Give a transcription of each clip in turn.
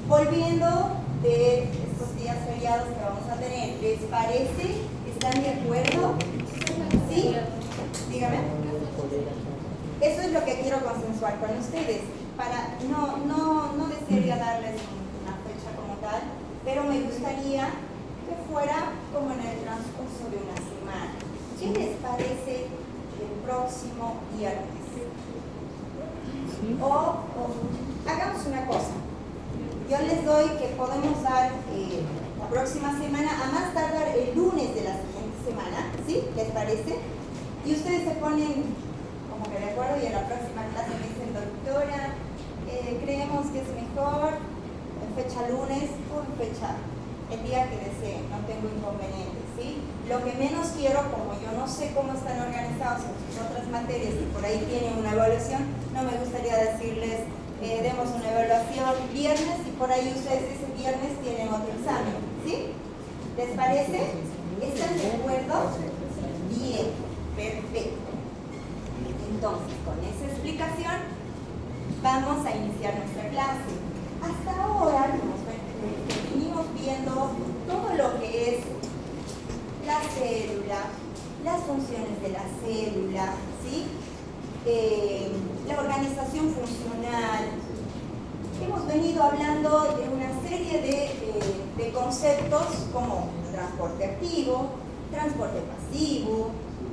volviendo de estos días feriados que vamos a tener, ¿les parece? ¿Están de acuerdo? ¿Sí? Dígame. Eso es lo que quiero consensuar con ustedes. No desearía darles una fecha como tal, pero me gustaría que fuera como en el transcurso de una semana. ¿Qué les parece el próximo viernes? O hagamos una cosa. Yo les doy que podemos dar la próxima semana, a más tardar el lunes de la siguiente semana, ¿sí? ¿Les parece? Y ustedes se ponen como que de acuerdo y en la próxima clase me dicen, doctora, creemos que es mejor en fecha lunes o en fecha el día que deseen, no tengo inconvenientes, ¿sí? Lo que menos quiero, como yo no sé cómo están organizados en sus otras materias y por ahí tienen una evaluación, no me gustaría decirles, demos una evaluación viernes y por ahí ustedes ese viernes tienen otro examen, ¿sí? ¿Les parece? ¿Están de acuerdo? Bien, perfecto. Entonces, con esa explicación, vamos a iniciar nuestra clase. Hasta ahora, venimos viendo todo lo que es la célula, las funciones de la célula, ¿sí? La organización funcional. Hemos venido hablando de una serie de conceptos como transporte activo, transporte pasivo,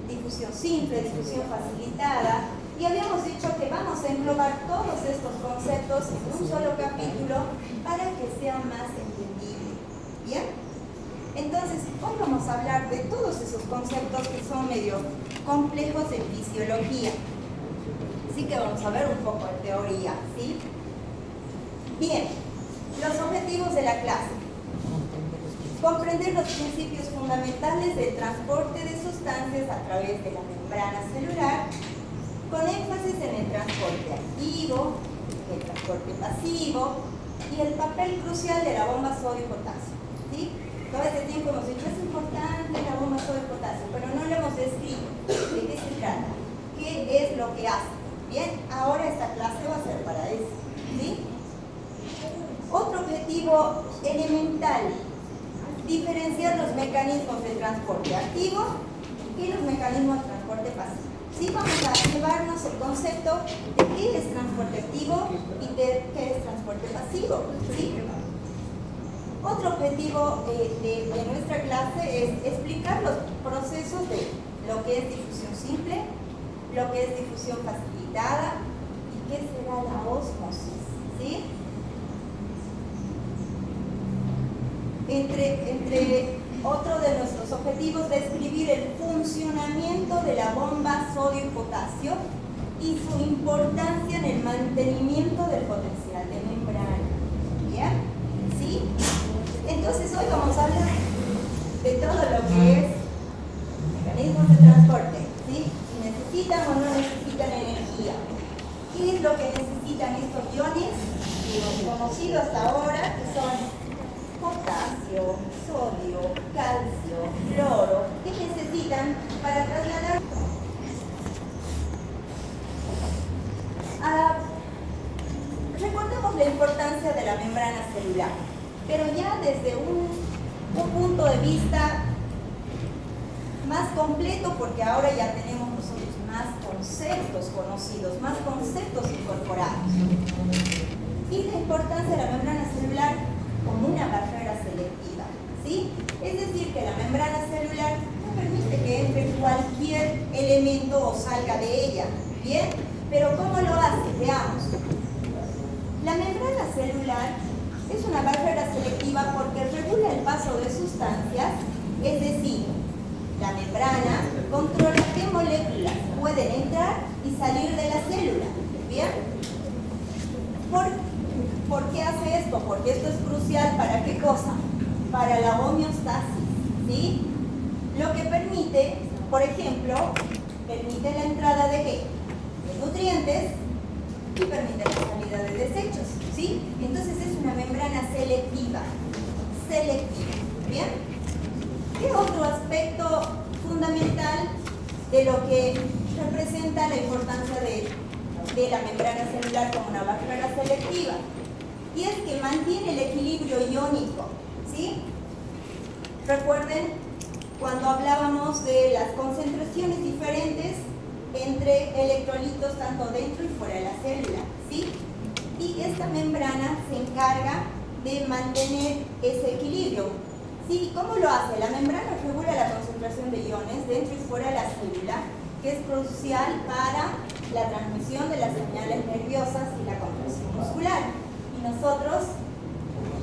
difusión simple, difusión facilitada, y habíamos dicho que vamos a englobar todos estos conceptos en un solo capítulo para que sea más entendible. ¿Bien? Entonces, hoy vamos a hablar de todos esos conceptos que son medio complejos en fisiología. Así que vamos a ver un poco de teoría, ¿sí? Bien, los objetivos de la clase. Comprender los principios fundamentales del transporte de sustancias a través de la membrana celular, con énfasis en el transporte activo, el transporte pasivo y el papel crucial de la bomba sodio-potasio. ¿Sí? Todo este tiempo hemos dicho, es importante la bomba sodio-potasio, pero no le hemos descrito de qué se trata, qué es lo que hace. Bien, ahora esta clase va a ser para eso. ¿Sí? Otro objetivo elemental: diferenciar los mecanismos del transporte activo y los mecanismos del transporte pasivo. Sí, vamos a llevarnos el concepto de qué es transporte activo y de qué es transporte pasivo. ¿Sí? Otro objetivo de nuestra clase es explicar los procesos de lo que es difusión simple, lo que es difusión facilitada y qué será la ósmosis. ¿Sí? Entre otro de nuestros objetivos, describir el funcionamiento de la bomba sodio y potasio y su importancia en el mantenimiento del potencial de membrana. ¿Bien? ¿Sí? Entonces hoy vamos a hablar de todo lo que es mecanismos de transporte. ¿Sí? Si necesitan o no necesitan energía. ¿Qué es lo que necesitan estos iones? Conocidos hasta ahora, que son potasio, sodio, calcio, cloro. ¿Qué necesitan para trasladar? Recordemos la importancia de la membrana celular, pero ya desde un punto de vista más completo, porque ahora ya tenemos nosotros más conceptos conocidos, más conceptos incorporados. Y la importancia de la membrana celular como una barrera selectiva, ¿sí? Es decir, que la membrana celular no permite que entre cualquier elemento o salga de ella, ¿bien? Pero ¿cómo lo hace? Veamos. La membrana celular es una barrera selectiva porque regula el paso de sustancias, es decir, la membrana controla qué moléculas pueden entrar y salir de la célula, ¿bien? ¿Por qué hace esto? Porque esto es crucial para ¿qué cosa? Para la homeostasis, ¿sí? Lo que permite, por ejemplo, permite la entrada de ¿qué? De nutrientes y permite la salida de desechos, ¿sí? Entonces es una membrana selectiva, ¿bien? ¿Qué otro aspecto fundamental de lo que representa la importancia de la membrana celular como una barrera selectiva? y es que mantiene el equilibrio iónico, ¿sí? Recuerden cuando hablábamos de las concentraciones diferentes entre electrolitos tanto dentro y fuera de la célula, ¿sí? Y esta membrana se encarga de mantener ese equilibrio, ¿sí? ¿Y cómo lo hace? La membrana regula la concentración de iones dentro y fuera de la célula, que es crucial para la transmisión de las señales nerviosas y la contracción muscular. Y nosotros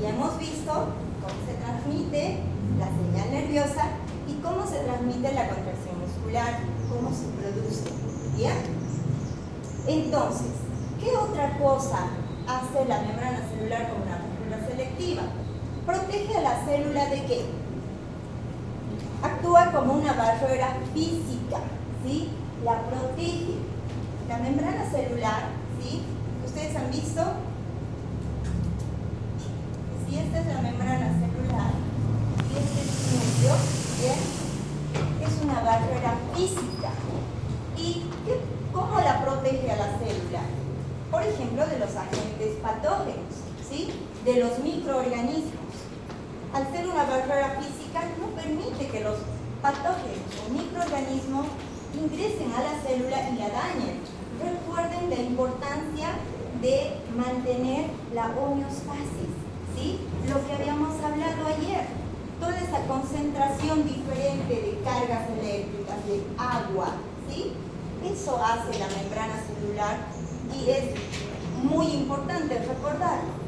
ya hemos visto cómo se transmite la señal nerviosa y cómo se transmite la contracción muscular, cómo se produce. ¿Bien? Entonces, ¿qué otra cosa hace la membrana celular como una barrera selectiva? Protege a la célula ¿de qué? Actúa como una barrera física, ¿sí? La protege. La membrana celular, ¿sí? ¿Ustedes han visto? Si esta es la membrana celular y este es su núcleo, ¿bien? Es una barrera física. ¿Y cómo la protege a la célula? Por ejemplo, de los agentes patógenos, ¿sí? De los microorganismos. Al ser una barrera física, no permite que los patógenos o microorganismos ingresen a la célula y la dañen. Recuerden la importancia de mantener la homeostasis, ¿sí? Lo que habíamos hablado ayer. Toda esa concentración diferente de cargas eléctricas, de agua, ¿sí? Eso hace la membrana celular y es muy importante recordarlo.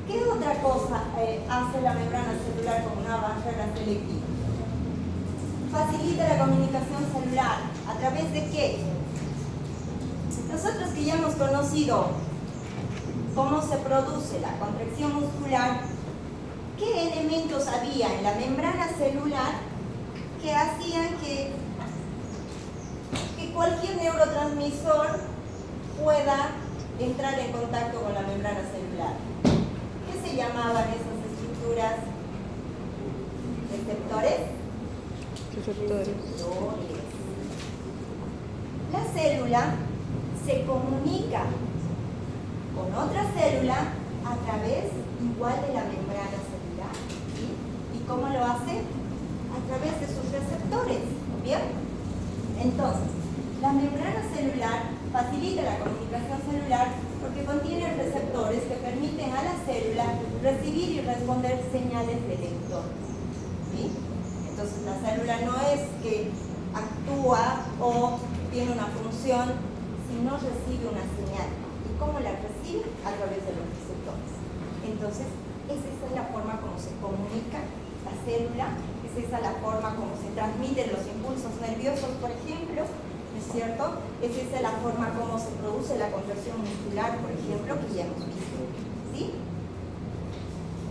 ¿Qué otra cosa hace la membrana celular como una barrera selectiva? Facilita la comunicación celular. ¿A través de qué? Nosotros que ya hemos conocido cómo se produce la contracción muscular, ¿qué elementos había en la membrana celular que hacían que cualquier neurotransmisor pueda entrar en contacto con la membrana celular? ¿Qué se llamaban esas estructuras? ¿Receptores? Receptores. La célula se comunica con otra célula a través igual de la membrana celular, ¿sí? ¿Y cómo lo hace? A través de sus receptores, ¿bien? Entonces, la membrana celular facilita la comunicación celular porque contiene receptores que permiten a la célula recibir y responder señales del entorno, ¿sí? Entonces, la célula no es que actúa o tiene una función si no recibe una señal. ¿Y cómo la recibe? A través de los receptores. Entonces, esa es la forma como se comunica la célula, es esa la forma como se transmiten los impulsos nerviosos, por ejemplo, ¿no es cierto? Es esa la forma como se produce la contracción muscular, por ejemplo, que ya hemos visto, ¿sí?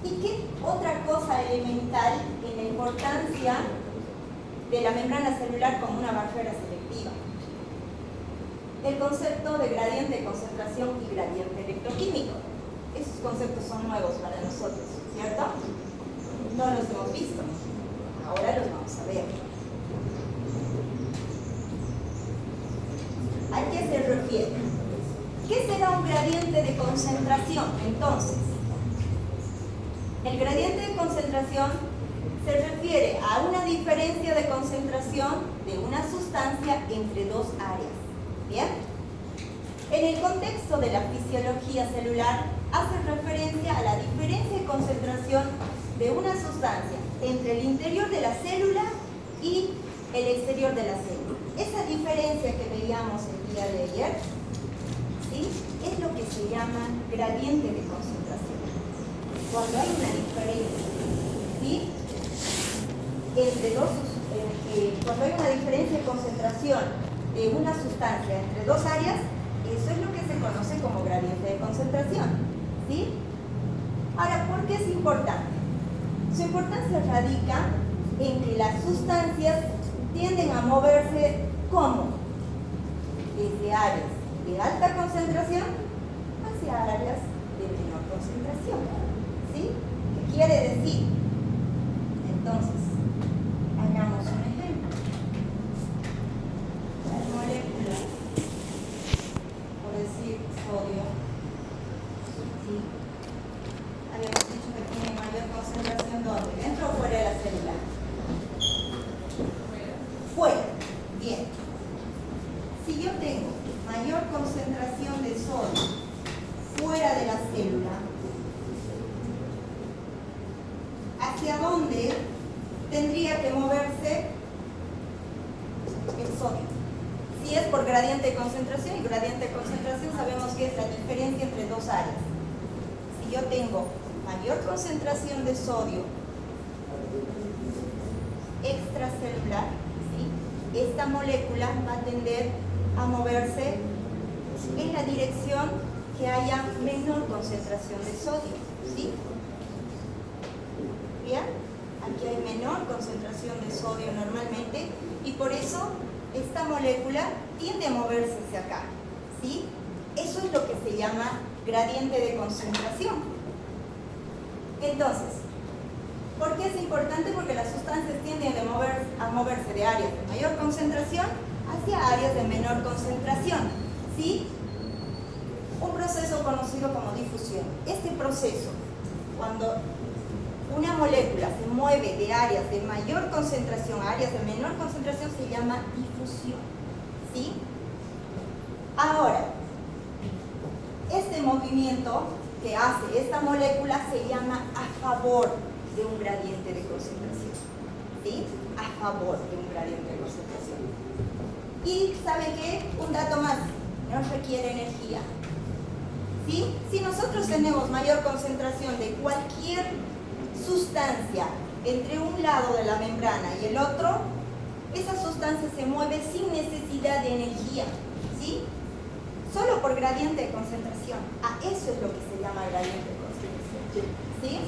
¿Y qué otra cosa elemental en la importancia de la membrana celular como una barrera selectiva? El concepto de gradiente de concentración y gradiente electroquímico. Esos conceptos son nuevos para nosotros, ¿cierto? No los hemos visto. Ahora los vamos a ver. ¿A qué se refiere? ¿Qué será un gradiente de concentración? Entonces, el gradiente de concentración se refiere a una diferencia de concentración de una sustancia entre dos áreas. ¿Bien? En el contexto de la fisiología celular, hace referencia a la diferencia de concentración de una sustancia entre el interior de la célula y el exterior de la célula. Esa diferencia que veíamos el día de ayer, ¿sí? Es lo que se llama gradiente de concentración. Cuando hay una diferencia, ¿sí? Cuando hay una diferencia de concentración de una sustancia entre dos áreas, eso es lo que se conoce como gradiente de concentración, ¿sí? Ahora, ¿por qué es importante? Su importancia radica en que las sustancias tienden a moverse ¿cómo? Desde áreas de alta concentración hacia áreas de menor concentración, ¿sí? ¿Qué quiere decir? Entonces, hagamos un ejemplo. Las moléculas, por decir sodio, ¿sí? tendría que moverse el sodio. Si es por gradiente de concentración, y gradiente de concentración sabemos que es la diferencia entre dos áreas. Si yo tengo mayor concentración de sodio extracelular, ¿sí?, esta molécula va a tender a moverse en la dirección que haya menor concentración de sodio, ¿sí? ¿Bien? Aquí hay menor concentración de sodio normalmente y por eso esta molécula tiende a moverse hacia acá, ¿sí? Eso es lo que se llama gradiente de concentración. Entonces, ¿por qué es importante? Porque las sustancias tienden a moverse de áreas de mayor concentración hacia áreas de menor concentración, ¿sí? Un proceso conocido como difusión. Este proceso, cuando una molécula se mueve de áreas de mayor concentración a áreas de menor concentración, se llama difusión, ¿sí? Ahora, este movimiento que hace esta molécula se llama a favor de un gradiente de concentración, ¿sí? A favor de un gradiente de concentración. Y ¿sabe qué? Un dato más, no requiere energía, ¿sí? Si nosotros tenemos mayor concentración de cualquier sustancia entre un lado de la membrana y el otro, esa sustancia se mueve sin necesidad de energía, ¿sí? Solo por gradiente de concentración. A eso es lo que se llama gradiente de concentración, ¿sí?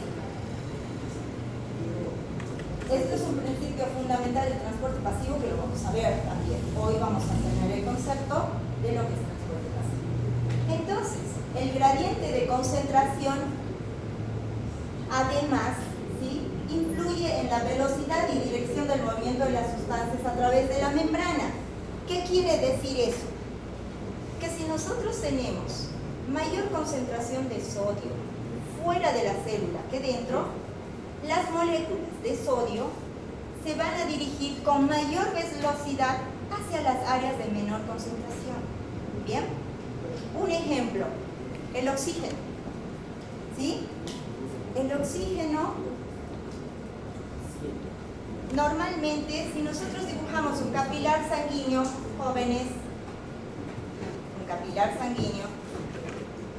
Esto es un principio fundamental del transporte pasivo que lo vamos a ver también. Hoy vamos a tener el concepto de lo que es transporte pasivo. Entonces, el gradiente de concentración, además, ¿sí?, influye en la velocidad y dirección del movimiento de las sustancias a través de la membrana. ¿Qué quiere decir eso? Que si nosotros tenemos mayor concentración de sodio fuera de la célula que dentro, las moléculas de sodio se van a dirigir con mayor velocidad hacia las áreas de menor concentración. ¿Bien? Un ejemplo, el oxígeno. ¿Sí? El oxígeno, normalmente, si nosotros dibujamos un capilar sanguíneo, jóvenes, un capilar sanguíneo,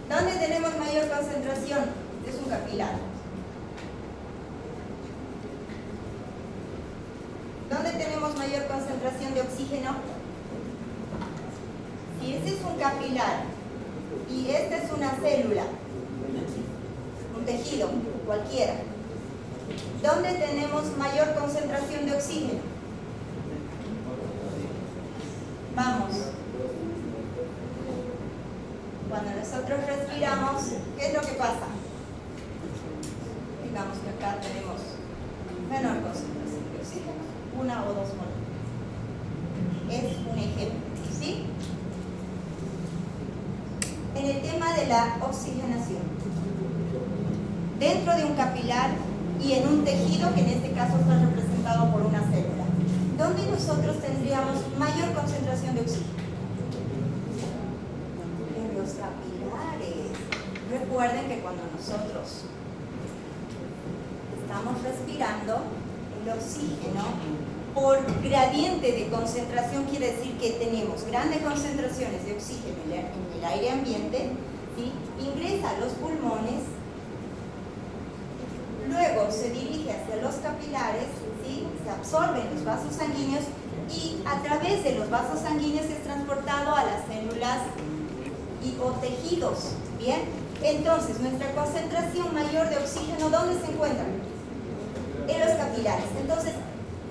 ¿dónde tenemos mayor concentración? Es un capilar. ¿Dónde tenemos mayor concentración de oxígeno? Si ese es un capilar y esta es una célula, un tejido, cualquiera, ¿dónde tenemos mayor concentración de oxígeno? Vamos. Cuando nosotros respiramos, ¿qué es lo que pasa? Digamos que acá tenemos menor concentración de oxígeno, 1 o 2 moléculas. Es un ejemplo, ¿sí? En el tema de la oxigenación, dentro de un capilar y en un tejido, que en este caso está representado por una célula, ¿dónde nosotros tendríamos mayor concentración de oxígeno? En los capilares. Recuerden que cuando nosotros estamos respirando, el oxígeno por gradiente de concentración quiere decir que tenemos grandes concentraciones de oxígeno en el aire ambiente, ¿sí? Ingresa a los pulmones, luego se dirige hacia los capilares, ¿sí? Se absorbe en los vasos sanguíneos y a través de los vasos sanguíneos es transportado a las células o tejidos, ¿bien? Entonces, nuestra concentración mayor de oxígeno, ¿dónde se encuentra? En los capilares. Entonces,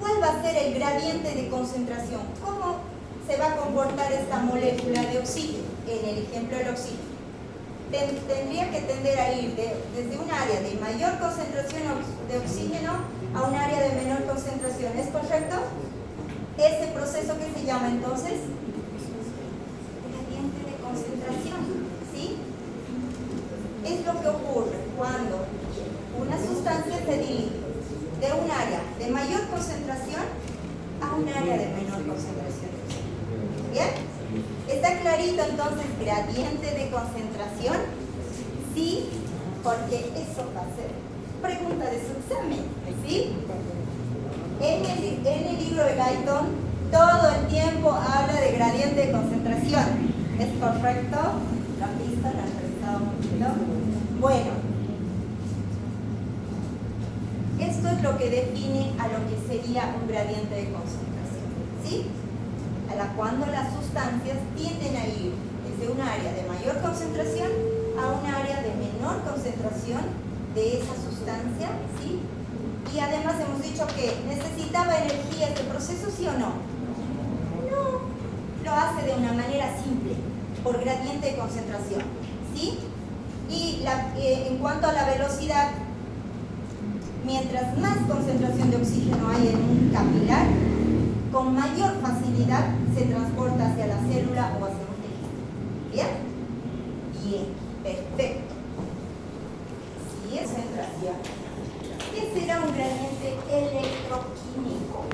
¿cuál va a ser el gradiente de concentración? ¿Cómo se va a comportar esta molécula de oxígeno? En el ejemplo del oxígeno. Tendría que tender a ir desde un área de mayor concentración de oxígeno a un área de menor concentración. ¿Es correcto? Ese proceso que se llama entonces gradiente de concentración. ¿Sí? Es lo que ocurre cuando una sustancia se dirige de un área de mayor concentración a un área de menor concentración. ¿Bien? ¿Está clarito entonces gradiente de concentración? Sí, porque eso va a ser pregunta de su examen, ¿sí? En el libro de Guyton, todo el tiempo habla de gradiente de concentración. ¿Es correcto? ¿Lo han visto? ¿Lo han revisado un poquito? Bueno, esto es lo que define a lo que sería un gradiente de concentración, ¿sí? Cuando las sustancias tienden a ir desde un área de mayor concentración a un área de menor concentración de esa sustancia, ¿sí? Y además hemos dicho que necesitaba energía este proceso, ¿sí o no? No, lo hace de una manera simple, por gradiente de concentración, ¿sí? Y en cuanto a la velocidad, mientras más concentración de oxígeno hay en un capilar, con mayor facilidad se transporta hacia la célula o hacia un tejido. ¿Bien? Bien, perfecto. Si es concentración, ¿qué será un gradiente electroquímico?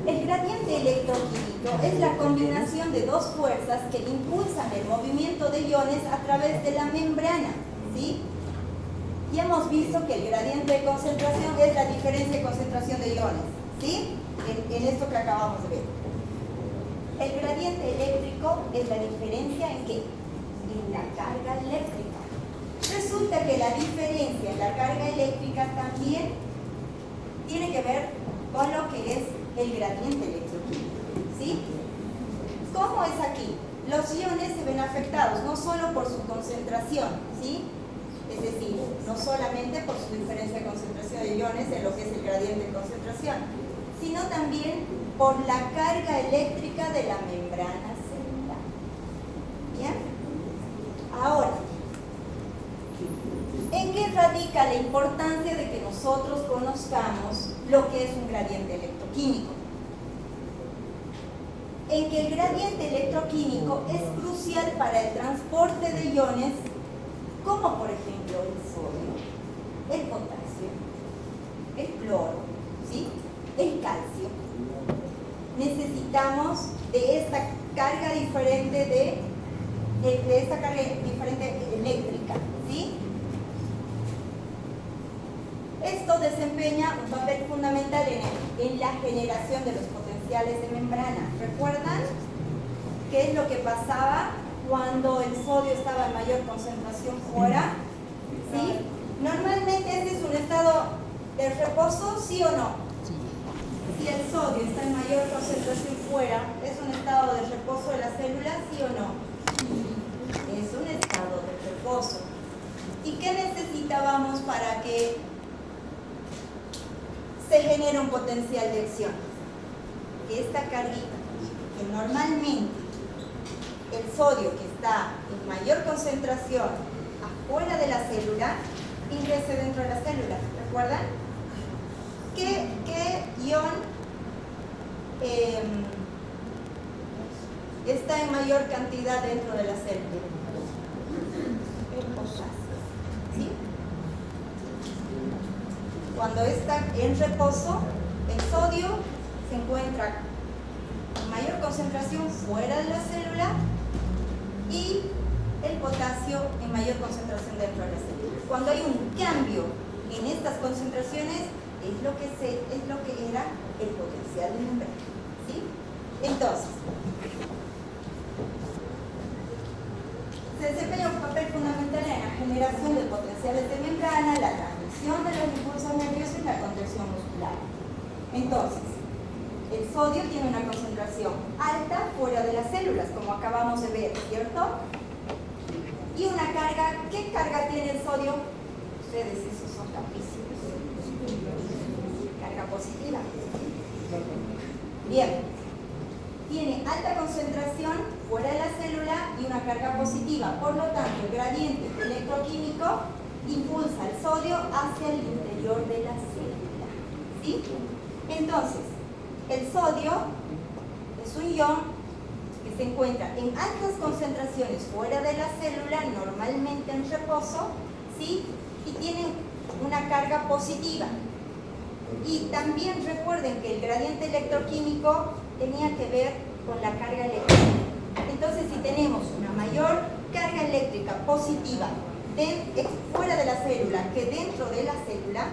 El gradiente electroquímico es la combinación de dos fuerzas que impulsan el movimiento de iones a través de la membrana, ¿sí? Y hemos visto que el gradiente de concentración es la diferencia de concentración de iones, ¿sí? En esto que acabamos de ver. El gradiente eléctrico es la diferencia ¿en qué? En la carga eléctrica. Resulta que la diferencia en la carga eléctrica también tiene que ver con lo que es el gradiente electroquímico, ¿sí? ¿Cómo es aquí? Los iones se ven afectados no solo por su concentración, ¿sí? Es decir, no solamente por su diferencia de concentración de iones en lo que es el gradiente de concentración, sino también por la carga eléctrica de la membrana celular. ¿Bien? Ahora, ¿en qué radica la importancia de que nosotros conozcamos lo que es un gradiente electroquímico? En que el gradiente electroquímico es crucial para el transporte de iones, como por ejemplo el sodio, el potasio, el cloro, ¿sí? El calcio. Necesitamos de esta carga diferente eléctrica, ¿sí? Esto desempeña un papel fundamental en la generación de los potenciales de membrana. ¿Recuerdan qué es lo que pasaba cuando el sodio estaba en mayor concentración fuera? ¿Sí? Normalmente este es un estado de reposo, ¿sí o no? Si el sodio está en mayor concentración fuera, ¿es un estado de reposo de la célula, sí o no? Es un estado de reposo. ¿Y qué necesitábamos para que se genere un potencial de acción? Que esta carguita, que normalmente el sodio que está en mayor concentración afuera de la célula, ingrese dentro de la célula. ¿Recuerdan? ¿Qué ion está en mayor cantidad dentro de la célula? El potasio. ¿Sí? Cuando está en reposo, el sodio se encuentra en mayor concentración fuera de la célula y el potasio en mayor concentración dentro de la célula. Cuando hay un cambio en estas concentraciones, es lo que era el potencial de membrana, ¿sí? Entonces, se desempeña un papel fundamental en la generación de potenciales de membrana, la transmisión de los impulsos nerviosos y la contracción muscular. Entonces, el sodio tiene una concentración alta fuera de las células, como acabamos de ver, ¿cierto? Y una carga, ¿qué carga tiene el sodio? Ustedes, esos son capísimos. Carga positiva. Bien. Tiene alta concentración fuera de la célula y una carga positiva. Por lo tanto, el gradiente electroquímico impulsa el sodio hacia el interior de la célula, ¿sí? Entonces, el sodio es un ion que se encuentra en altas concentraciones fuera de la célula, normalmente en reposo, ¿sí? Y tiene una carga positiva. Y también recuerden que el gradiente electroquímico tenía que ver con la carga eléctrica. Entonces, si tenemos una mayor carga eléctrica positiva fuera de la célula que dentro de la célula,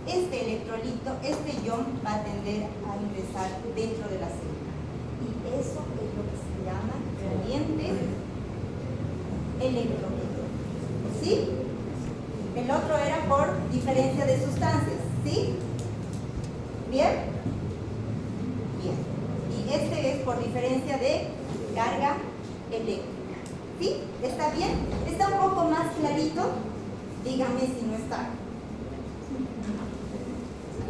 este electrolito, este ion va a tender a ingresar dentro de la célula. Y eso es lo que se llama gradiente electroquímico. ¿Sí? El otro era por diferencia de sustancias. ¿Sí? ¿Bien? Bien. Y este es por diferencia de carga eléctrica. ¿Sí? ¿Está bien? ¿Está un poco más clarito? Dígame si no está.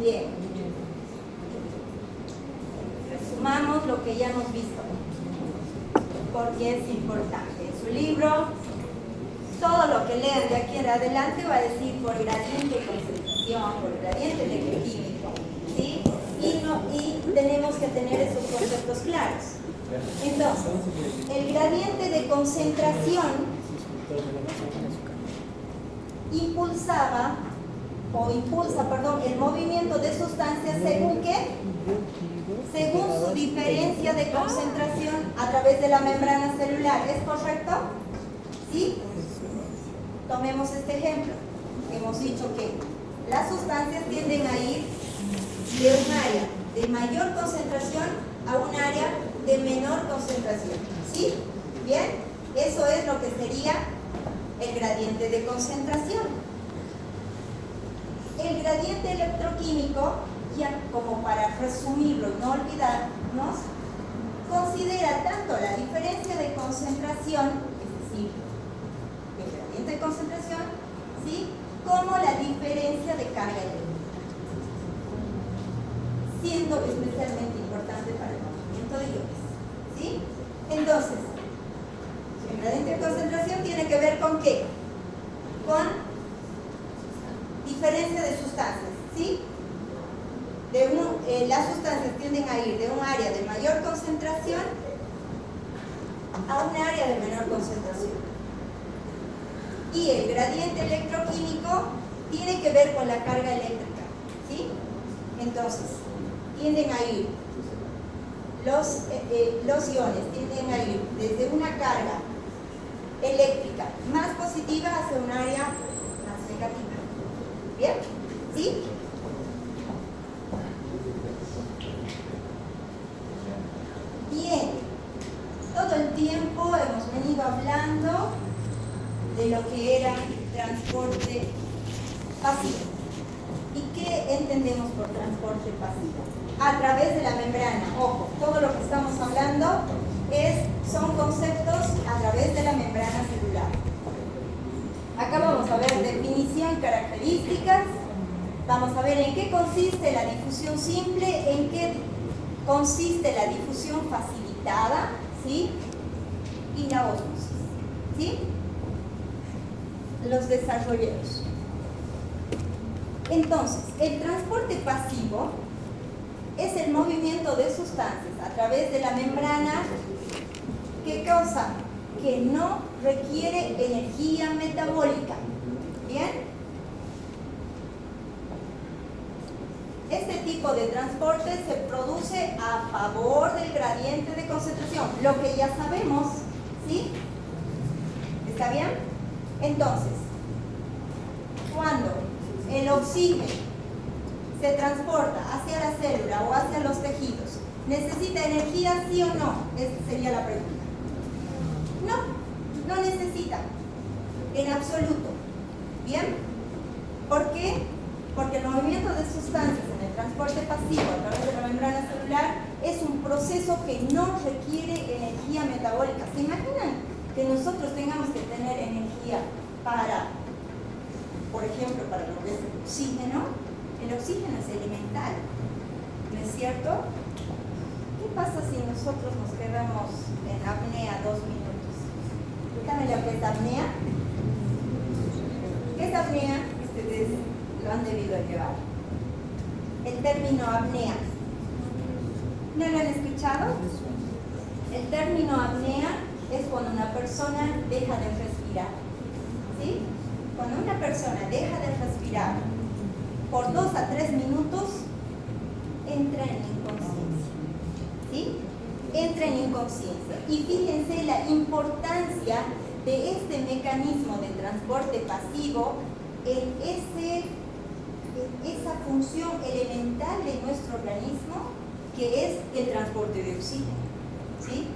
Bien. Resumamos lo que ya hemos visto, porque es importante. En su libro, todo lo que lean de aquí en adelante va a decir por gradiente de concentración, por gradiente electroquímico, ¿sí? Y tenemos que tener esos conceptos claros. Entonces, el gradiente de concentración impulsa, el movimiento de sustancias según ¿qué? Según su diferencia de concentración a través de la membrana celular. ¿Es correcto? ¿Sí? Tomemos este ejemplo. Hemos dicho que las sustancias tienden a ir de un área de mayor concentración a un área de menor concentración. ¿Sí? Bien, eso es lo que sería el gradiente de concentración. El gradiente electroquímico, ya como para resumirlo y no olvidarnos, considera tanto la diferencia de concentración, es decir, el gradiente de concentración, ¿sí?, como la diferencia de carga eléctrica, siendo especialmente importante para el movimiento de iones. ¿Sí? Entonces, el gradiente de concentración tiene que ver con ¿qué? Con diferencia de sustancias. ¿Sí? Las sustancias tienden a ir de un área de mayor concentración a un área de menor concentración. Y el gradiente electroquímico tiene que ver con la carga eléctrica. ¿Sí? Entonces, tienden a ir los iones tienden a ir desde una carga eléctrica más positiva hacia un área más negativa. ¿Bien? ¿Sí? Bien. Todo el tiempo hemos venido hablando de lo que era transporte pasivo. ¿Y qué entendemos por transporte pasivo? A través de la membrana. Ojo, todo lo que estamos hablando son conceptos a través de la membrana celular. Acá vamos a ver definición, características. Vamos a ver en qué consiste la difusión simple, en qué consiste la difusión facilitada, ¿sí?, y la ósmosis. ¿Sí? Los desarrolleros. Entonces, el transporte pasivo es el movimiento de sustancias a través de la membrana que causa que no requiere energía metabólica. ¿Bien? Este tipo de transporte se produce a favor del gradiente de concentración, lo que ya sabemos. ¿Sí? ¿Está bien? Entonces, cuando el oxígeno se transporta hacia la célula o hacia los tejidos, ¿necesita energía, sí o no? Esa sería la pregunta. No necesita, en absoluto. ¿Bien? ¿Por qué? Porque el movimiento de sustancias en el transporte pasivo a través de la membrana celular es un proceso que no requiere energía metabólica. ¿Se imaginan que nosotros tengamos que tener energía para, por ejemplo, para lo que es el oxígeno? El oxígeno es elemental, ¿no es cierto? ¿Qué pasa si nosotros nos quedamos en apnea 2 minutos? ¿Saben lo que es apnea? ¿Qué es apnea? Ustedes lo han debido llevar. El término apnea. ¿No lo han escuchado? El término apnea es cuando una persona deja de respirar. ¿Sí? Cuando una persona deja de respirar por 2 a 3 minutos, entra en inconsciencia. ¿Sí? Entra en inconsciencia. Y fíjense la importancia de este mecanismo de transporte pasivo en esa función elemental de nuestro organismo, que es el transporte de oxígeno, ¿sí?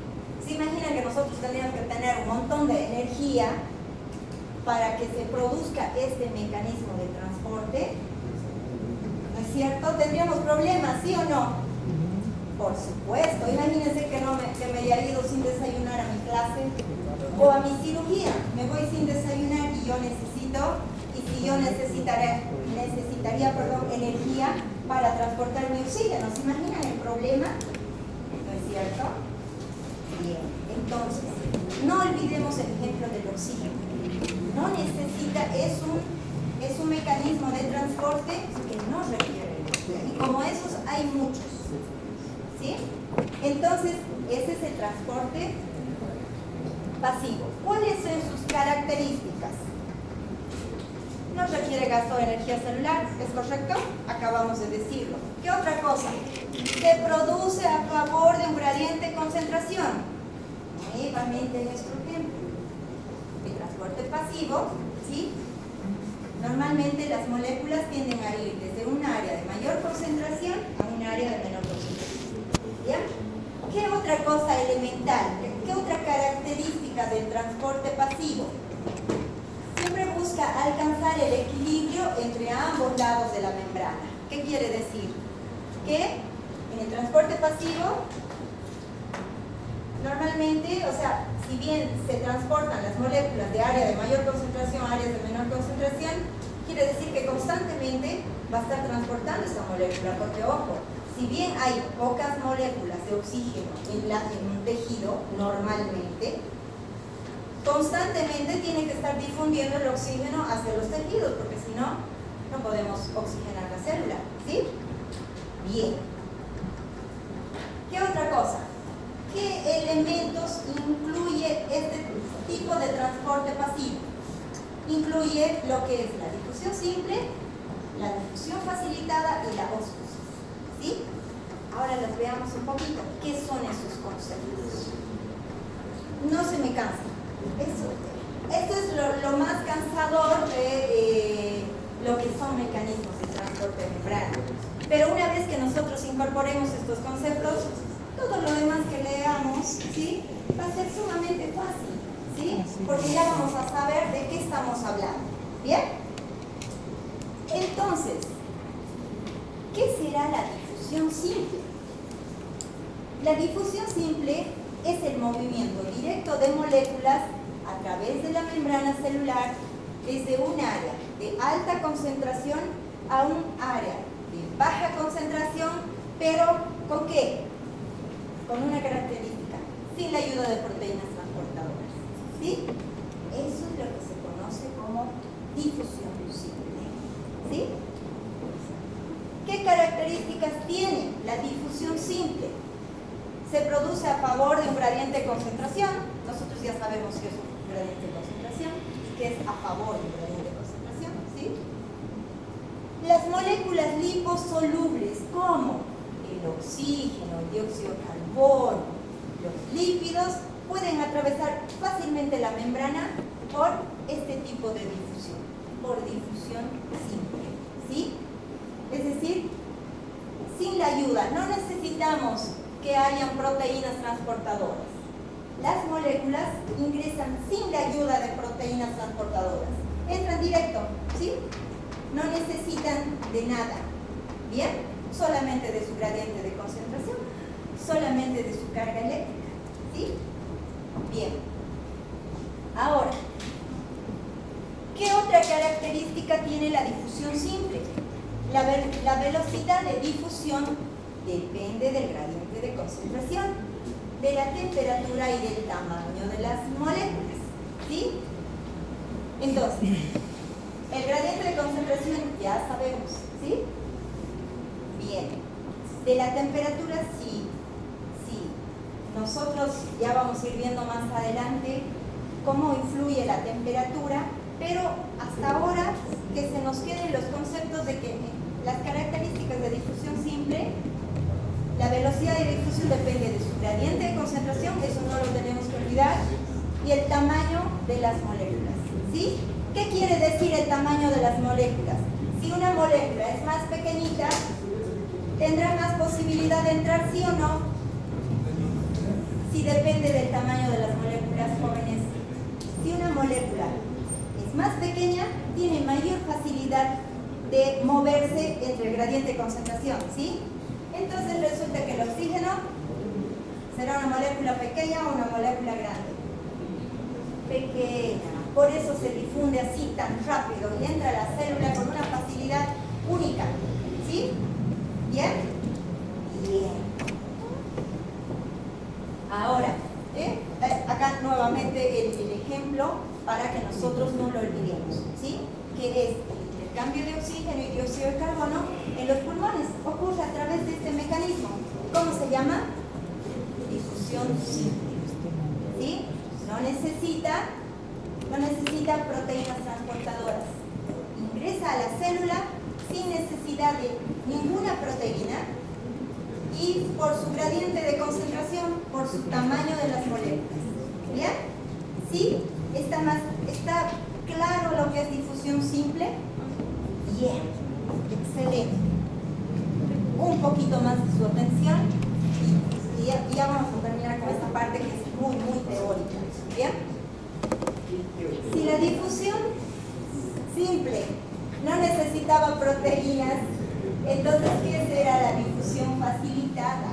Se imagina que nosotros tendríamos que tener un montón de energía para que se produzca este mecanismo de transporte, ¿no es cierto? ¿Tendríamos problemas, sí o no? Por supuesto. Imagínense que me haya ido sin desayunar a mi clase o a mi cirugía. Me voy sin desayunar y yo necesitaría energía para transportar mi oxígeno. ¿Se imaginan el problema? ¿No es cierto? Bien, entonces, no olvidemos el ejemplo del oxígeno. No necesita, es un mecanismo de transporte que no requiere energía. Y como esos hay muchos. ¿Sí? Entonces, ese es el transporte pasivo. ¿Cuáles son sus características? No requiere gasto de energía celular, ¿es correcto? Acabamos de decirlo. ¿Qué otra cosa? Se produce a favor de un gradiente de concentración. Nuevamente nuestro ejemplo. El transporte pasivo, ¿sí? Normalmente las moléculas tienden a ir desde un área de mayor concentración a un área de menor concentración. ¿Bien? ¿Qué otra cosa elemental? ¿Qué otra característica del transporte pasivo? Siempre busca alcanzar el equilibrio entre ambos lados de la membrana. ¿Qué quiere decir? Que en el transporte pasivo, normalmente, o sea, si bien se transportan las moléculas de área de mayor concentración a áreas de menor concentración, quiere decir que constantemente va a estar transportando esa molécula, porque ojo, si bien hay pocas moléculas de oxígeno en un tejido, normalmente, constantemente tiene que estar difundiendo el oxígeno hacia los tejidos, porque si no, no podemos oxigenar la célula, ¿sí? Bien. ¿Qué otra cosa? ¿Qué elementos incluye este tipo de transporte pasivo? Incluye lo que es la difusión simple, la difusión facilitada y la ósmosis. ¿Sí? Ahora los veamos un poquito. ¿Qué son esos conceptos? No se me cansa. Esto es lo más cansador de lo que son mecanismos de transporte de membrana. Pero una vez que nosotros incorporemos estos conceptos, todo lo demás que leamos, ¿sí?, va a ser sumamente fácil, ¿sí? Porque ya vamos a saber de qué estamos hablando. ¿Bien? Entonces, ¿qué será la difusión simple? La difusión simple es el movimiento directo de moléculas a través de la membrana celular desde un área de alta concentración a un área de baja concentración, pero ¿con qué? Con una característica, sin la ayuda de proteínas transportadoras. ¿Sí? Eso es lo que se conoce como difusión simple. ¿Sí? ¿Qué características tiene la difusión simple? Se produce a favor de un gradiente de concentración. Nosotros ya sabemos qué es un gradiente de concentración, que es a favor de un gradiente de concentración. ¿Sí? Las moléculas liposolubles, como el oxígeno, el dióxido de carbono, los lípidos, pueden atravesar fácilmente la membrana por este tipo de difusión, por difusión simple. ¿Sí? Es decir, sin la ayuda, no necesitamos que hayan proteínas transportadoras. Las moléculas ingresan sin la ayuda de proteínas transportadoras. Entran directo, ¿sí? No necesitan de nada. ¿Bien? Solamente de su gradiente de concentración, solamente de su carga eléctrica. ¿Sí? Bien. Ahora, ¿qué otra característica tiene la difusión simple? La velocidad de difusión depende del gradiente de concentración, de la temperatura y del tamaño de las moléculas. ¿Sí? Entonces, el gradiente de concentración ya sabemos, ¿sí? Bien. De la temperatura, sí. Nosotros ya vamos a ir viendo más adelante cómo influye la temperatura, pero hasta ahora que se nos queden los conceptos de que las características de difusión simple, la velocidad de difusión depende de su gradiente de concentración, eso no lo tenemos que olvidar, y el tamaño de las moléculas, ¿sí? ¿Qué quiere decir el tamaño de las moléculas? Si una molécula es más pequeñita, ¿tendrá más posibilidad de entrar, sí o no? Sí, depende del tamaño de las moléculas, jóvenes. Si una molécula es más pequeña, tiene mayor facilidad de moverse entre el gradiente de concentración, ¿sí? Entonces resulta que el oxígeno será una molécula pequeña o una molécula grande. Pequeña. Por eso se difunde así tan rápido y entra a la célula con una facilidad única, ¿sí? ¿Bien? Bien. Ahora, acá nuevamente el ejemplo para que nosotros no lo olvidemos, ¿sí? Que es el intercambio de oxígeno y dióxido de carbono en los pulmones. Ocurre a través de este mecanismo. ¿Cómo se llama? Difusión simple, ¿sí? No necesita proteínas transportadoras. Ingresa a la célula sin necesidad de ninguna proteína y por su gradiente de concentración, por su tamaño de las moléculas. ¿Bien? ¿Sí? ¿Está claro lo que es difusión simple? Bien, excelente. Un poquito más de su atención y ya vamos a terminar con esta parte que es muy, muy teórica. ¿Bien? Si la difusión simple no necesitaba proteínas, entonces, ¿qué será la difusión facilitada?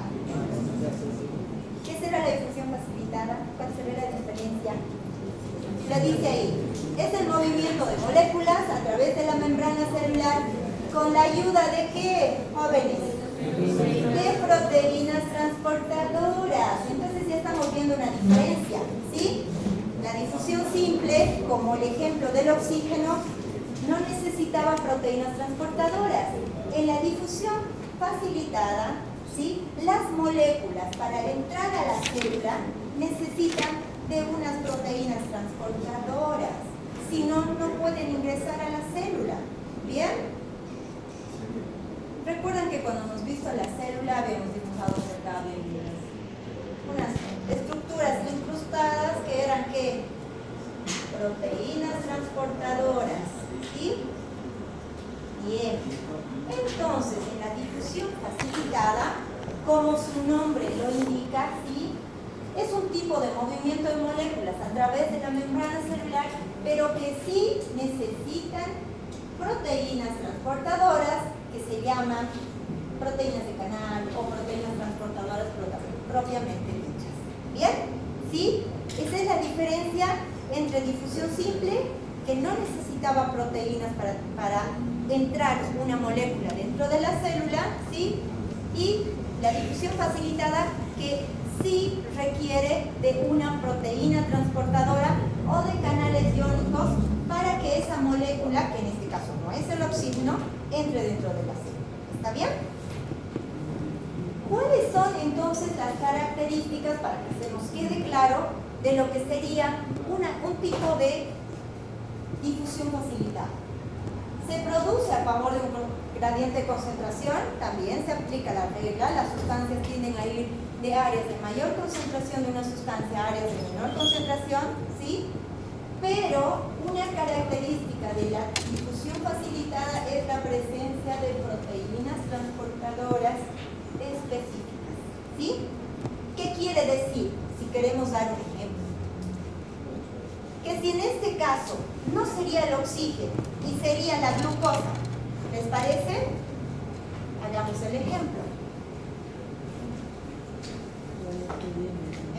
¿Qué será la difusión facilitada? ¿Cuál será la diferencia? Lo dice ahí. Es el movimiento de moléculas a través de la membrana celular con la ayuda de ¿qué, jóvenes? De proteínas transportadoras. Entonces ya estamos viendo una diferencia, ¿sí? La difusión simple, como el ejemplo del oxígeno, no necesitaba proteínas transportadoras. En la difusión facilitada, ¿sí? Las moléculas para entrar a la célula necesitan de unas proteínas transportadoras. Si no, no pueden ingresar a la célula. ¿Bien? Recuerdan que cuando hemos visto la célula habíamos dibujado cerca de unas estructuras incrustadas que eran ¿qué? Proteínas transportadoras. ¿Sí? Bien. Entonces, en la difusión facilitada, como su nombre lo indica, ¿sí? Es un tipo de movimiento de moléculas a través de la membrana celular, pero que sí necesitan proteínas transportadoras que se llaman proteínas de canal o proteínas transportadoras propiamente dichas. ¿Bien? ¿Sí? Esa es la diferencia entre difusión simple, que no necesitaba proteínas para entrar una molécula dentro de la célula, ¿sí? Y la difusión facilitada, que sí requiere de una proteína transportadora o de canales iónicos para que esa molécula, que en este caso no es el oxígeno, entre dentro de la célula. ¿Está bien? ¿Cuáles son entonces las características, para que se nos quede claro, de lo que sería un tipo de difusión facilitada? Se produce a favor de un gradiente de concentración, también se aplica la regla, las sustancias tienden a ir de áreas de mayor concentración de una sustancia a áreas de menor concentración, ¿sí? Pero una característica de la difusión facilitada es la presencia de proteínas transportadoras específicas, ¿sí? ¿Qué quiere decir? Si queremos dar un ejemplo. Que si en este caso no sería el oxígeno y sería la glucosa, ¿les parece? Hagamos el ejemplo.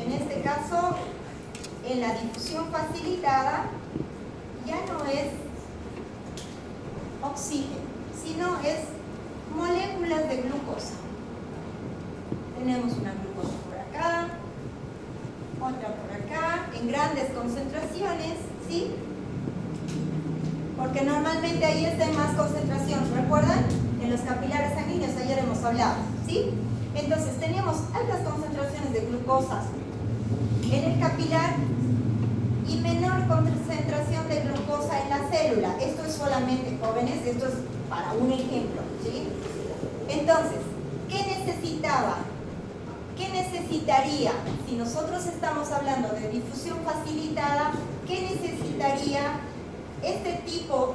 En este caso, en la difusión facilitada, ya no es oxígeno, sino es moléculas de glucosa. Tenemos una glucosa por acá, otra por acá, en grandes concentraciones, ¿sí? Porque normalmente ahí está en más concentración, ¿recuerdan? En los capilares sanguíneos, ayer hemos hablado, ¿sí? Entonces, teníamos altas concentraciones de glucosa en el capilar y menor concentración de glucosa en la célula. Esto es solamente, jóvenes, esto es para un ejemplo, ¿sí? Entonces, ¿qué necesitaba ¿qué necesitaría? Si nosotros estamos hablando de difusión facilitada, ¿qué necesitaría este tipo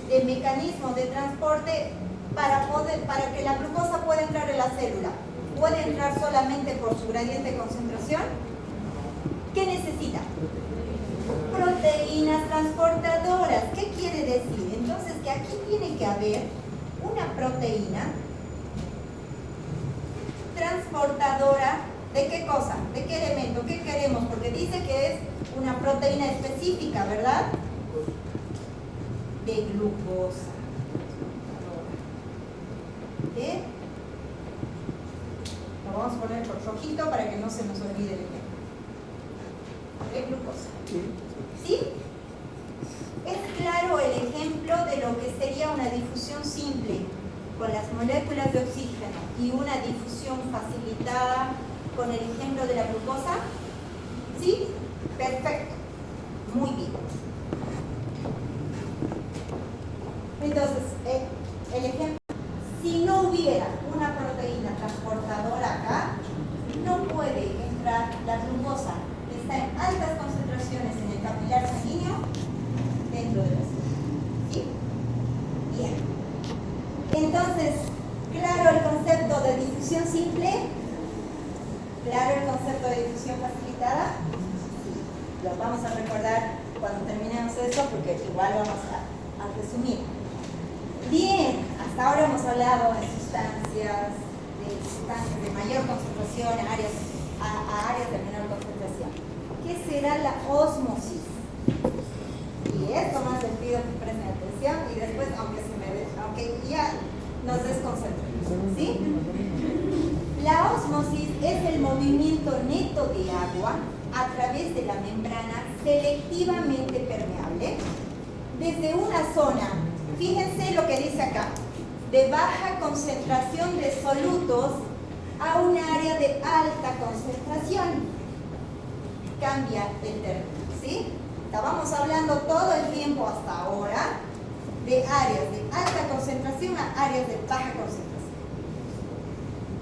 de mecanismo de transporte para que la glucosa pueda entrar en la célula? ¿Puede entrar solamente por su gradiente de concentración? ¿Qué necesita? Proteínas transportadoras. ¿Qué quiere decir? Entonces, que aquí tiene que haber una proteína transportadora. ¿De qué cosa? ¿De qué elemento? ¿Qué queremos? Porque dice que es una proteína específica, ¿verdad? De glucosa. ¿Qué? Lo vamos a poner por rojito para que no se nos olvide el ejemplo. De glucosa. ¿Sí? Es claro el ejemplo de lo que sería una difusión simple con las moléculas de oxígeno y una difusión facilitada con el ejemplo de la glucosa. ¿Sí? Perfecto. Muy bien. Entonces, el ejemplo, si no hubiera una proteína transportadora acá, no puede entrar la glucosa que está en altas concentraciones en el capilar sanguíneo dentro de la célula. ¿Sí? Bien. Entonces, ¿claro el concepto de difusión simple? ¿Claro el concepto de difusión facilitada? Sí. Lo vamos a recordar cuando terminemos eso porque igual vamos a resumir. Bien, hasta ahora hemos hablado de sustancias de mayor concentración a áreas de menor concentración. ¿Qué será la ósmosis? Y esto más les pido que presten atención y después, aunque ya nos desconcentremos, ¿sí? La ósmosis es el movimiento neto de agua a través de la membrana selectivamente permeable desde una zona, fíjense lo que dice acá, de baja concentración de solutos a un área de alta concentración. Cambia el término, ¿sí? Estábamos hablando todo el tiempo hasta ahora de áreas de alta concentración a áreas de baja concentración.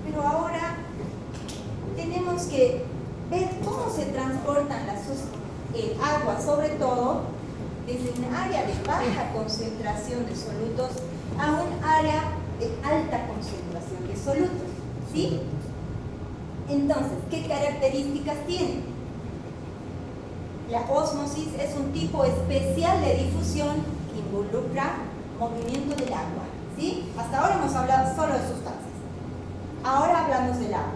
Pero ahora tenemos que ver cómo se transportan el agua, sobre todo desde un área de baja concentración de solutos a un área de alta concentración de solutos, ¿sí? Entonces, ¿qué características tiene? La ósmosis es un tipo especial de difusión que involucra movimiento del agua, ¿sí? Hasta ahora hemos hablado solo de sustancias. Ahora hablamos del agua.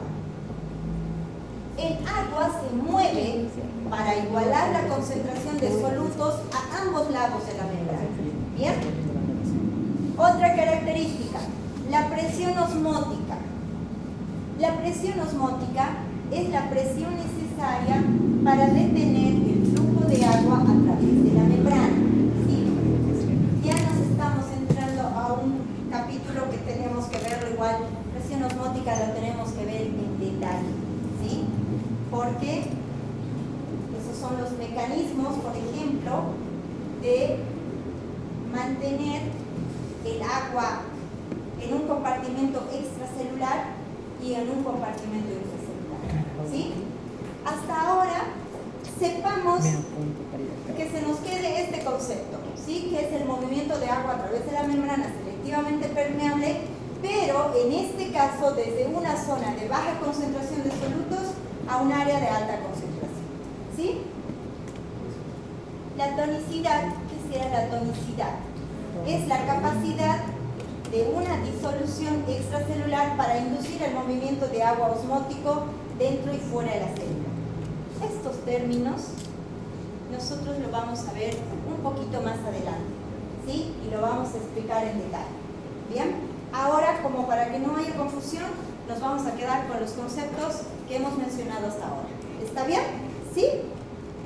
El agua se mueve para igualar la concentración de solutos a ambos lados de la membrana. ¿Bien? Otra característica, la presión osmótica. La presión osmótica es la presión necesaria para detener el flujo de agua a través de la membrana. ¿Sí? Ya nos estamos entrando a un capítulo que tenemos que verlo igual. Presión osmótica lo tenemos que ver en detalle. ¿Sí? Porque esos son los mecanismos, por ejemplo, de mantener el agua en un compartimento extracelular y en un compartimento intracelular. ¿Sí? Hasta ahora, sepamos que se nos quede este concepto, ¿sí? Que es el movimiento de agua a través de la membrana selectivamente permeable, pero en este caso desde una zona de baja concentración de solutos a un área de alta concentración. ¿Sí? La tonicidad, ¿qué será la tonicidad? Es la capacidad de una disolución extracelular para inducir el movimiento de agua osmótico dentro y fuera de la célula. Estos términos nosotros lo vamos a ver un poquito más adelante, ¿sí? Y lo vamos a explicar en detalle. ¿Bien? Ahora, como para que no haya confusión, nos vamos a quedar con los conceptos que hemos mencionado hasta ahora. ¿Está bien? ¿Sí?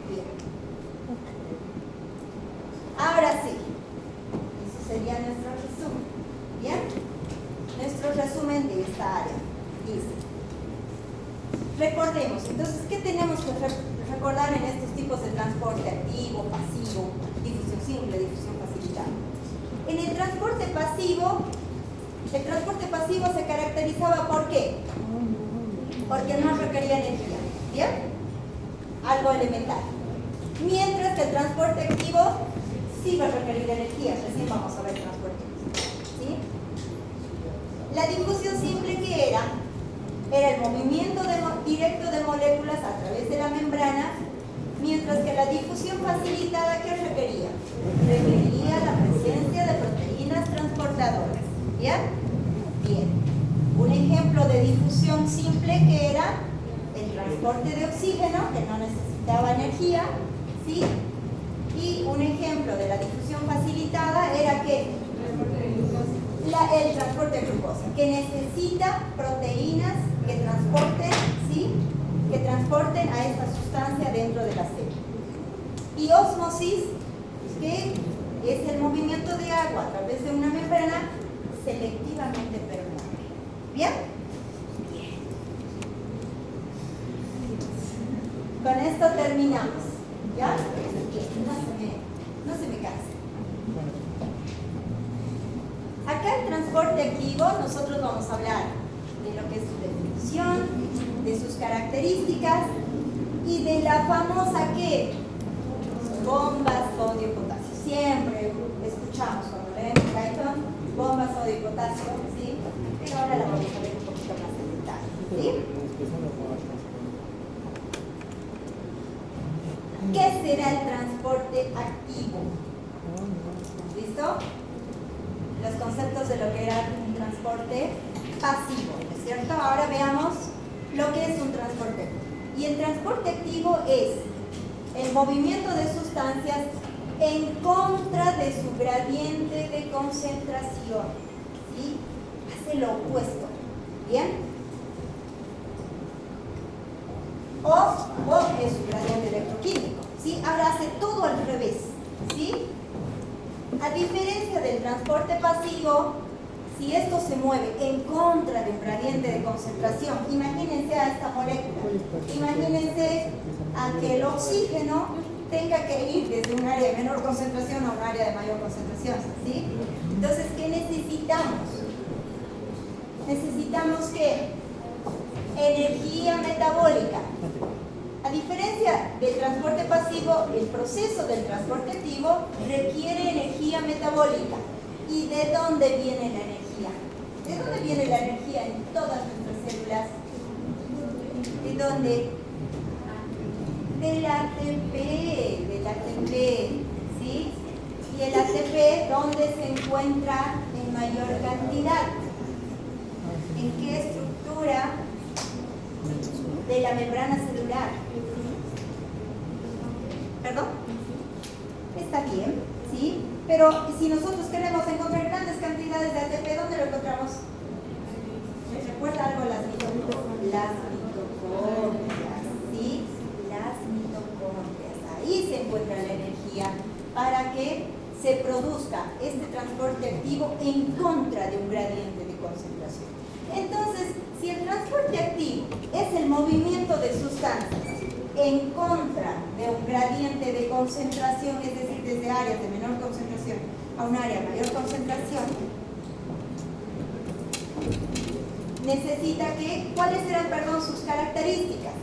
Bien. Ahora sí. Eso sería nuestro resumen. ¿Bien? Nuestro resumen de esta área. Dice. Recordemos, entonces, ¿qué tenemos que recordar en estos tipos de transporte activo, pasivo, difusión simple, difusión facilitada? En el transporte pasivo El transporte pasivo se caracterizaba ¿por qué? Porque no requería energía, ¿bien? Algo elemental. Mientras que el transporte activo sí va a requerir energía, recién vamos a ver el transporte activo, ¿sí? La difusión simple, ¿qué era? Era el movimiento directo de moléculas a través de la membrana, mientras que la difusión facilitada, ¿qué requería? Requería la presencia de proteínas transportadoras, ¿bien? Bien. Un ejemplo de difusión simple que era el transporte de oxígeno, que no necesitaba energía, ¿sí? Y un ejemplo de la difusión facilitada era que el transporte de glucosa, que necesita proteínas que transporten, ¿sí? Que transporten a esta sustancia dentro de la célula. Y ósmosis, que es el movimiento de agua a través de una membrana selectivamente permeable. ¿Bien? Con esto terminamos. ¿Ya? No se me canse. Acá el transporte activo, nosotros vamos a hablar de lo que es su definición, de sus características y de la famosa ¿qué? Bomba sodio-potasio. Siempre escuchamos cuando leemos Clayton, bomba sodio-potasio, ¿sí? Pero ahora la vamos a ver un poquito más en detalle, ¿sí? ¿Qué será el transporte activo? ¿Listo? Los conceptos de lo que era un transporte pasivo, ¿no es cierto? Ahora veamos lo que es un transporte activo. Y el transporte activo es el movimiento de sustancias en contra de su gradiente de concentración, ¿sí? Hace lo opuesto, ¿bien? O es su gradiente electroquímico, ¿sí? Ahora hace todo al revés, ¿sí? A diferencia del transporte pasivo, si esto se mueve en contra de un gradiente de concentración, imagínense a esta molécula, imagínense a que el oxígeno tenga que ir desde un área de menor concentración a un área de mayor concentración, ¿sí? Entonces, ¿qué necesitamos? Necesitamos ¿qué? Energía metabólica. A diferencia del transporte pasivo, el proceso del transporte activo requiere energía metabólica. ¿Y de dónde viene la energía? ¿De dónde viene la energía en todas nuestras células? ¿De dónde? Del ATP, ¿sí? Y el ATP, ¿dónde se encuentra en mayor cantidad? ¿En qué estructura de la membrana celular? ¿Perdón? Está bien, ¿sí? Pero si nosotros queremos encontrar grandes cantidades de ATP, ¿dónde lo encontramos? ¿Les recuerda algo las mitocondrias? ¿Sí? Las mitocondrias. Ahí se encuentra la energía para que se produzca este transporte activo en contra de un gradiente de concentración. Entonces, si el transporte activo es el movimiento de sustancias en contra de un gradiente de concentración, es decir, desde áreas de menor concentración a un área de mayor concentración, necesita que, ¿cuáles serán, sus características?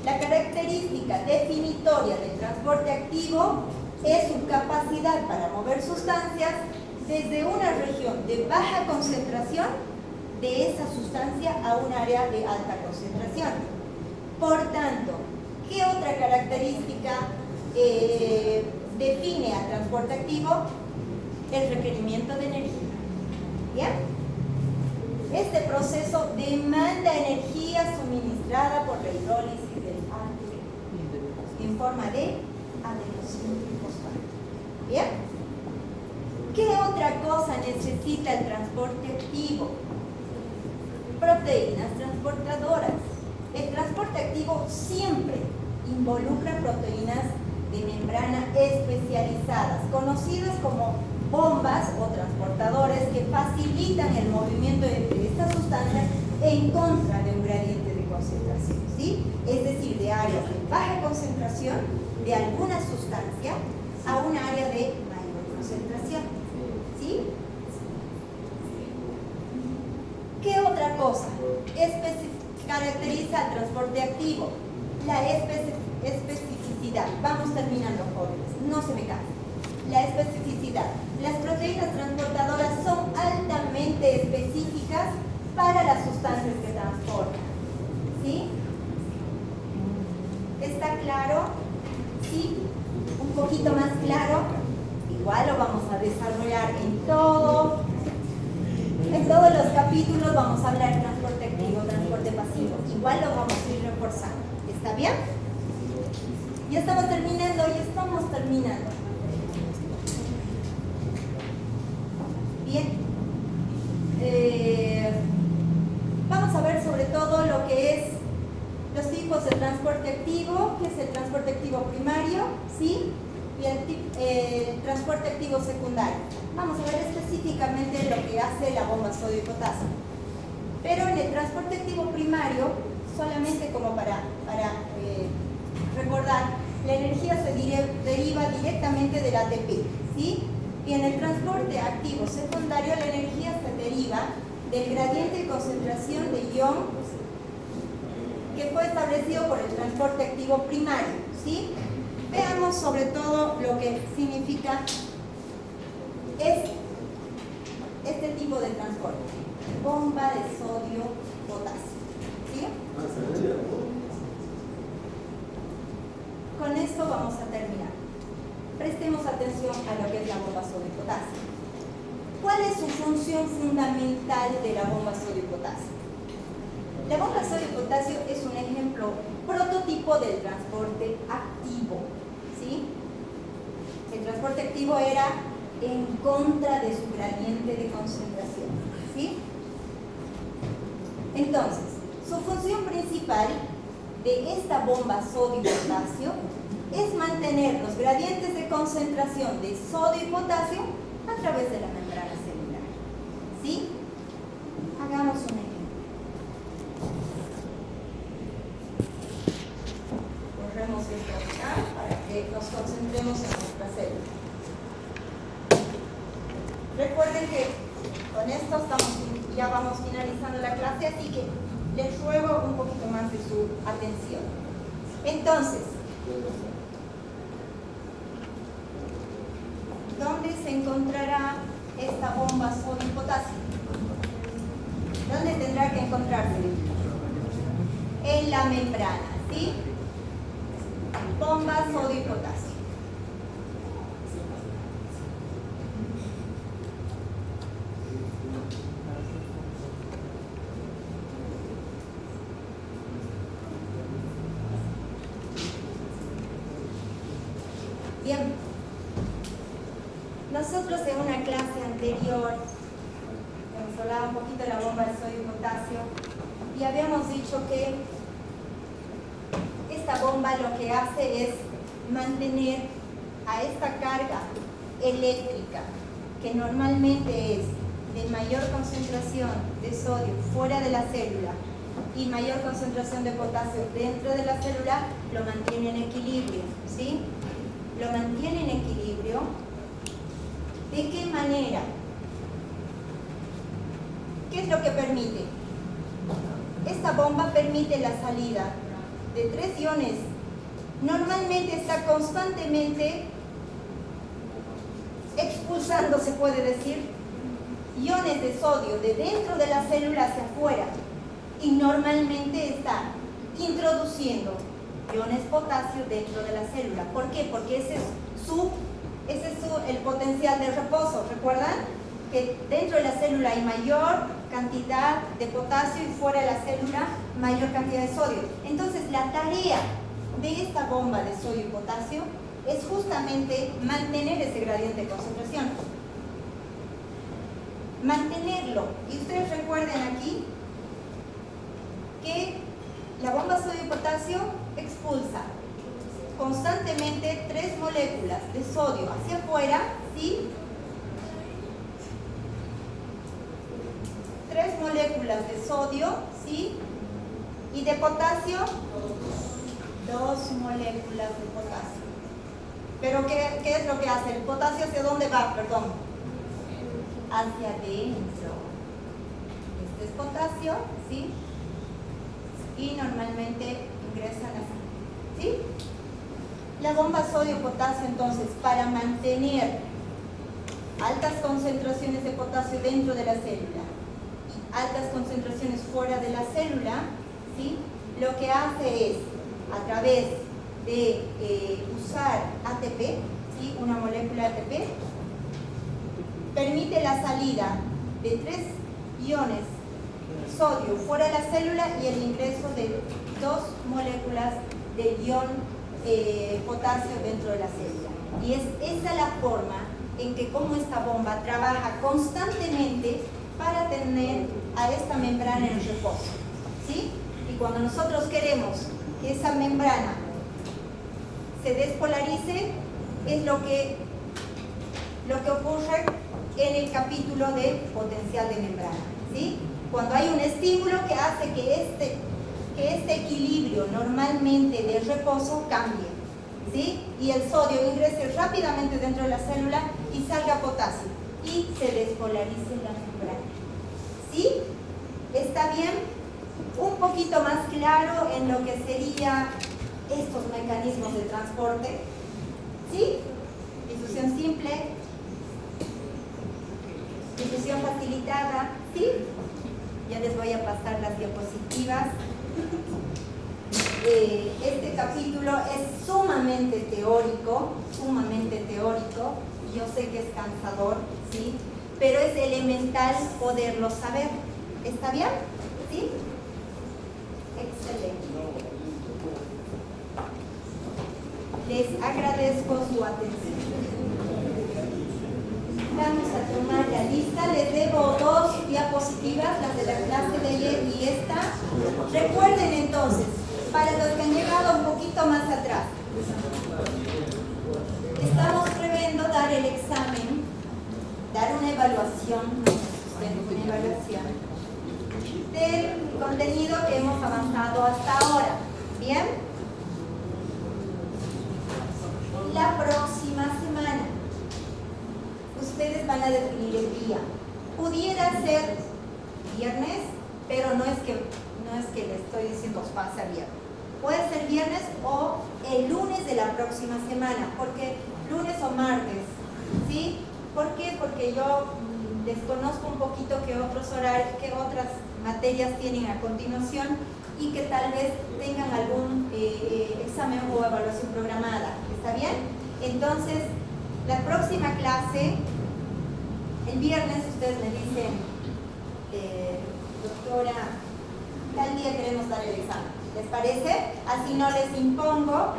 La característica definitoria del transporte activo es su capacidad para mover sustancias desde una región de baja concentración de esa sustancia a un área de alta concentración. Por tanto, ¿qué otra característica define al transporte activo? El requerimiento de energía. ¿Bien? Este proceso demanda energía suministrada por la hidrólisis del ATP en forma de adenosina trifosfato. ¿Bien? ¿Qué otra cosa necesita el transporte activo? Proteínas transportadoras. El transporte activo siempre involucra proteínas de membrana especializadas, conocidas como bombas o transportadores, que facilitan el movimiento de esta sustancia en contra de un gradiente de concentración, ¿sí? Es decir, de áreas de baja concentración de alguna sustancia a un área de mayor concentración. ¿Sí? ¿Qué otra cosa caracteriza al transporte activo? La especificidad. Vamos terminando, jóvenes, no se me cansen. La especificidad. Las proteínas transportadoras son altamente específicas para las sustancias que transportan. ¿Sí? ¿Está claro? ¿Sí? Un poquito más claro. Igual lo vamos a desarrollar en todos los capítulos. Vamos a hablar de transporte activo, transporte pasivo. Igual lo vamos a ir reforzando. ¿Está bien? Ya estamos terminando. Bien. Vamos a ver sobre todo lo que es los tipos de transporte activo, que es el transporte activo primario, ¿sí? Y el transporte activo secundario. Vamos a ver específicamente lo que hace la bomba sodio y potasio. Pero en el transporte activo primario, solamente como para recordar, la energía se deriva directamente del ATP, ¿sí? Y en el transporte activo secundario, la energía se deriva del gradiente de concentración de ion que fue establecido por el transporte activo primario, ¿sí? Veamos sobre todo lo que significa este tipo de transporte. Bomba de sodio-potasio, ¿sí? Con esto vamos a terminar. Prestemos atención a lo que es la bomba sodio-potasio. ¿Cuál es su función fundamental de la bomba sodio-potasio? La bomba sodio-potasio es un ejemplo prototipo del transporte activo, ¿sí? El transporte activo era en contra de su gradiente de concentración, ¿sí? Entonces, su función principal de esta bomba sodio-potasio es mantener los gradientes de concentración de sodio y potasio a través de la membrana celular, ¿sí? Hagamos un ejemplo. Borremos esto acá para que nos concentremos en nuestra célula. Recuerden que con esto ya vamos finalizando la clase, así que les ruego un poquito más de su atención. Entonces, ¿dónde se encontrará esta bomba sodio y potasio? ¿Dónde tendrá que encontrarse? En la membrana, ¿sí? Bomba sodio y potasio. Bien, nosotros en una clase anterior hemos hablado un poquito de la bomba de sodio y potasio y habíamos dicho que esta bomba lo que hace es mantener a esta carga eléctrica, que normalmente es de mayor concentración de sodio fuera de la célula y mayor concentración de potasio dentro de la célula, lo mantiene en equilibrio, ¿sí? Lo mantiene en equilibrio. ¿De qué manera? ¿Qué es lo que permite? Esta bomba permite la salida de 3 iones. Normalmente está constantemente expulsando, se puede decir, iones de sodio de dentro de la célula hacia afuera. Y normalmente está introduciendo iones potasio dentro de la célula. ¿Por qué? Porque ese es el potencial de reposo. ¿Recuerdan? Que dentro de la célula hay mayor cantidad de potasio y fuera de la célula mayor cantidad de sodio. Entonces la tarea de esta bomba de sodio y potasio es justamente mantener ese gradiente de concentración. Mantenerlo. Y ustedes recuerden aquí que la bomba sodio y potasio expulsa constantemente 3 moléculas de sodio hacia afuera, ¿sí? 3 moléculas de sodio, ¿sí? Y de potasio, 2 moléculas de potasio. Pero ¿qué es lo que hace? ¿El potasio hacia dónde va? Perdón. hacia adentro. Este es potasio, ¿sí? Y normalmente ingresan así, ¿sí? La bomba sodio-potasio, entonces, para mantener altas concentraciones de potasio dentro de la célula y altas concentraciones fuera de la célula, ¿sí? Lo que hace es, a través de usar ATP, ¿sí? Una molécula ATP, permite la salida de 3 iones sodio fuera de la célula y el ingreso de 2 moléculas de ion potasio dentro de la célula. Y es esa la forma en que como esta bomba trabaja constantemente para tener a esta membrana en reposo, ¿sí? Y cuando nosotros queremos que esa membrana se despolarice, es lo que ocurre en el capítulo de potencial de membrana, ¿sí? Cuando hay un estímulo que hace que este equilibrio normalmente de reposo cambie, ¿sí? Y el sodio ingrese rápidamente dentro de la célula y salga potasio y se despolarice la membrana, ¿sí? ¿Está bien? Un poquito más claro en lo que sería estos mecanismos de transporte, ¿sí? Difusión simple, difusión facilitada, ¿sí? Ya les voy a pasar las diapositivas. Este capítulo es sumamente teórico, y yo sé que es cansador, ¿sí? Pero es elemental poderlo saber. ¿Está bien? ¿Sí? Excelente. Les agradezco su atención. Vamos a tomar la lista. Les debo 2 diapositivas, las de la clase de ayer y esta. Recuerden entonces, para los que han llegado un poquito más atrás, estamos previendo dar el examen, dar una evaluación del contenido que hemos avanzado hasta ahora. ¿Bien? La próxima semana ustedes van a definir el día. Pudiera ser viernes, pero no es que le estoy diciendo va a ser viernes. Puede ser viernes o el lunes de la próxima semana, porque lunes o martes, ¿sí? ¿Por qué? Porque yo desconozco un poquito qué otros horarios, qué otras materias tienen a continuación y que tal vez tengan algún examen o evaluación programada. ¿Está bien? Entonces, la próxima clase, el viernes, ustedes me dicen, doctora, tal día queremos dar el examen. ¿Les parece? Así no les impongo